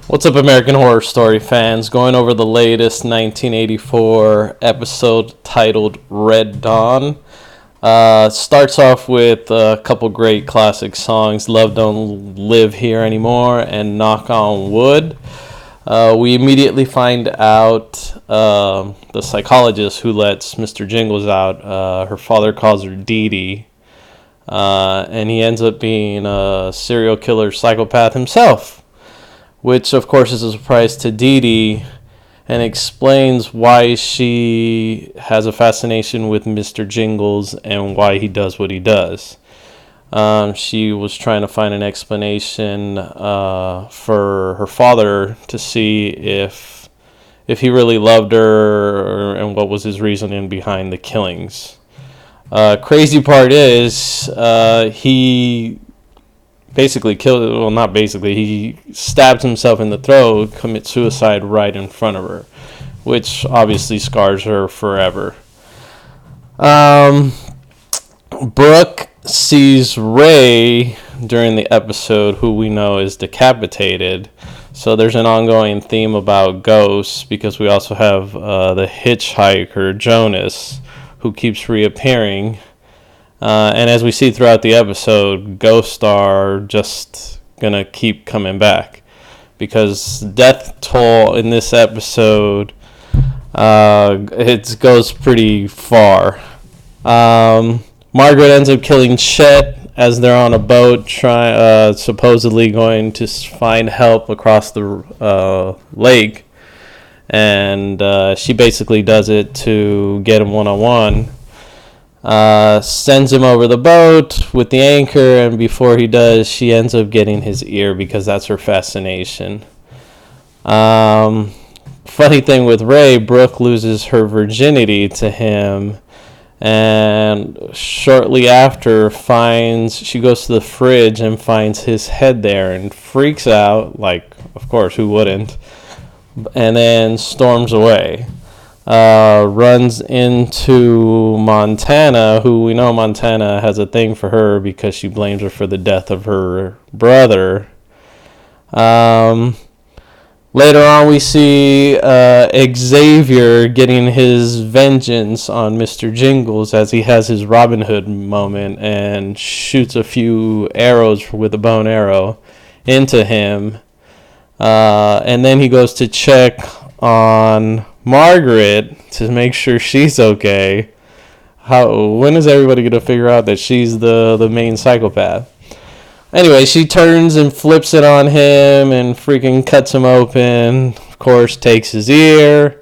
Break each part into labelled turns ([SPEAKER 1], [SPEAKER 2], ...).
[SPEAKER 1] What's up, American Horror Story fans? Going over the latest 1984 episode titled Red Dawn. Starts off with a couple great classic songs, Love Don't Live Here Anymore and Knock on Wood. We immediately find out the psychologist who lets Mr. Jingles out, her father calls her Dee Dee, and he ends up being a serial killer psychopath himself, which of course is a surprise to Dee Dee and explains why she has a fascination with Mr. Jingles and why he does what he does. She was trying to find an explanation for her father to see if he really loved her and what was his reasoning behind the killings. Crazy part is he basically he stabs himself in the throat, commits suicide right in front of her, which obviously scars her forever. Brooke sees Ray during the episode, who we know is decapitated. So there's an ongoing theme about ghosts, because we also have the hitchhiker, Jonas, who keeps reappearing. And as we see throughout the episode, ghosts are just going to keep coming back, because death toll in this episode, it goes pretty far. Margaret ends up killing Chet as they're on a boat, supposedly going to find help across the lake. And she basically does it to get him one-on-one. Sends him over the boat with the anchor, and before he does, she ends up getting his ear because that's her fascination. Funny thing with Ray, Brooke loses her virginity to him, and shortly after she goes to the fridge and finds his head there and freaks out, like, of course, who wouldn't, and then storms away. Runs into Montana, who we know Montana has a thing for her because she blames her for the death of her brother. Later on, we see Xavier getting his vengeance on Mr. Jingles as he has his Robin Hood moment and shoots a few arrows with a bow and arrow into him. And then he goes to check on Margaret to make sure she's okay. When is everybody going to figure out that she's the main psychopath? Anyway, she turns and flips it on him and freaking cuts him open. Of course, takes his ear.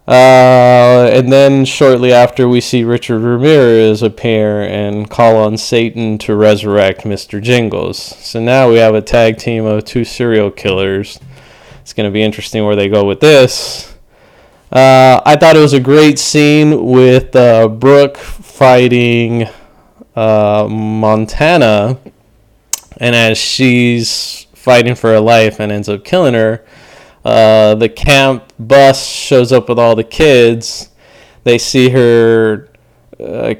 [SPEAKER 1] And then shortly after, we see Richard Ramirez appear and call on Satan to resurrect Mr. Jingles. So now we have a tag team of two serial killers. It's going to be interesting where they go with this. I thought it was a great scene with Brooke fighting Montana. And as she's fighting for her life and ends up killing her, the camp bus shows up with all the kids. They see her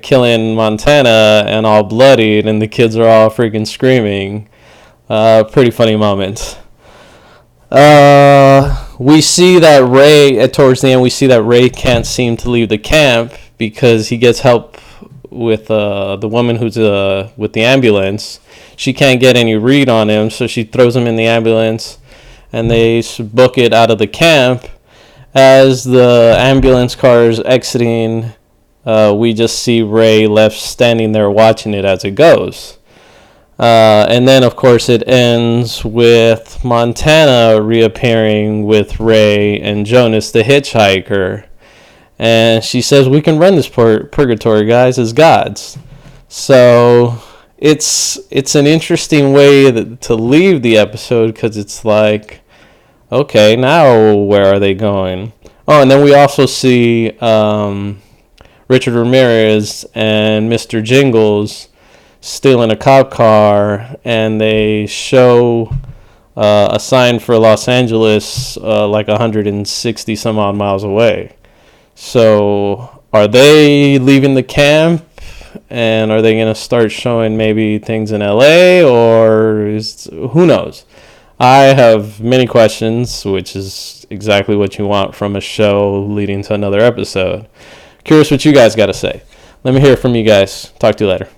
[SPEAKER 1] killing Montana and all bloodied, and the kids are all freaking screaming. Pretty funny moment. We see that Ray, towards the end, we see that Ray can't seem to leave the camp because he gets help with the woman who's with the ambulance. She can't get any read on him, so she throws him in the ambulance, and they book it out of the camp. As the ambulance car is exiting, we just see Ray left standing there watching it as it goes. And then, of course, it ends with Montana reappearing with Ray and Jonas, the hitchhiker. And she says, we can run this purgatory, guys, as gods. So it's an interesting way to leave the episode, because it's like, okay, now where are they going? Oh, and then we also see Richard Ramirez and Mr. Jingles stealing a cop car, and they show a sign for Los Angeles like 160 some odd miles away. So are they leaving the camp, and are they going to start showing maybe things in LA, or who knows? I have many questions, which is exactly what you want from a show leading to another episode. Curious what you guys got to say. Let me hear from you guys. Talk to you later.